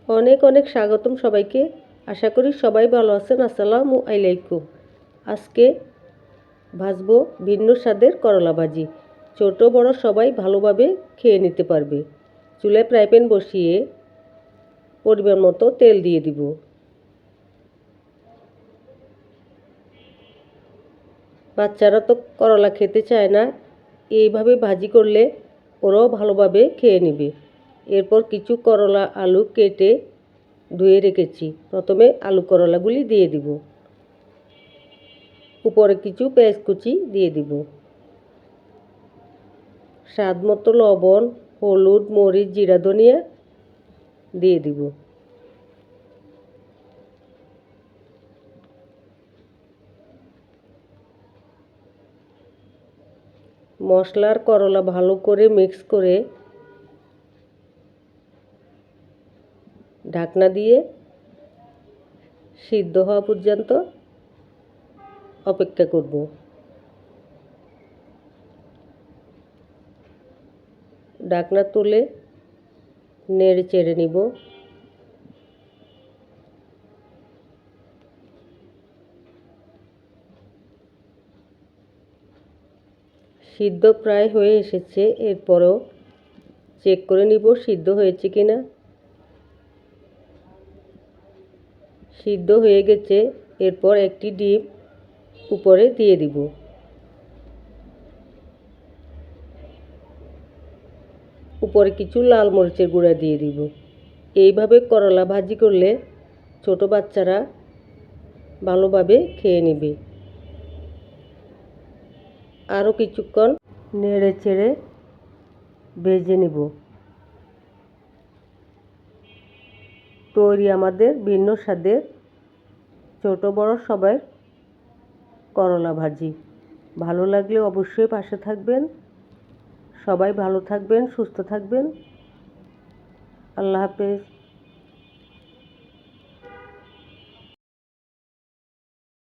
অনেক অনেক স্বাগতম সবাইকে। আশা করি সবাই ভালো আছেন। আসসালামু আলাইকুম। আজকে ভাজবো ভিন্ন স্বাদের করলা ভাজি। ছোট বড় সবাই ভালোভাবে খেয়ে নিতে পারবে। চুলায় ফ্রাই প্যান বসিয়ে পরিমাণ মতো তেল দিয়ে দিব। বাচ্চারা তো করলা খেতে চায় না, এইভাবে ভাজি করলে ওরাও ভালোভাবে খেয়ে নেবে। এরপর কিছু করলা আলু কেটে ধুয়ে রেখেছি। প্রথমে আলু করলাগুলি দিয়ে দিব। উপরে কিছু পেঁয়াজ কুচি দিয়ে দিব। স্বাদ মতো লবণ, হলুদ, মরিচ, জিরা, ধনিয়া দিয়ে দিব। মশলার করলা ভালো করে মিক্স করে ঢাকনা দিয়ে সিদ্ধ হওয়া পর্যন্ত অপেক্ষা করব। ঢাকনা তুলে নেড়ে চেড়ে নিব। সিদ্ধ প্রায় হয়ে এসেছে। এরপরও চেক করে নিব সিদ্ধ হয়েছে কিনা। সিদ্ধ হয়ে গেছে। এরপর একটি ডিম উপরে দিয়ে দিব। উপরে কিছু লাল মরিচের গুঁড়া দিয়ে দিব। এইভাবে করলা ভাজি করলে ছোট বাচ্চারা ভালোভাবে খেয়ে নেবে। আরও কিছুক্ষণ নেড়ে চেড়ে ভেজে নেব। তৈরি আমাদের ভিন্ন স্বাদের ছোট বড় সবাই করলা ভাজি। ভালো লাগলে অবশ্যই পাশে থাকবেন। সবাই ভালো থাকবেন, সুস্থ থাকবেন। আল্লাহ হাফেজ।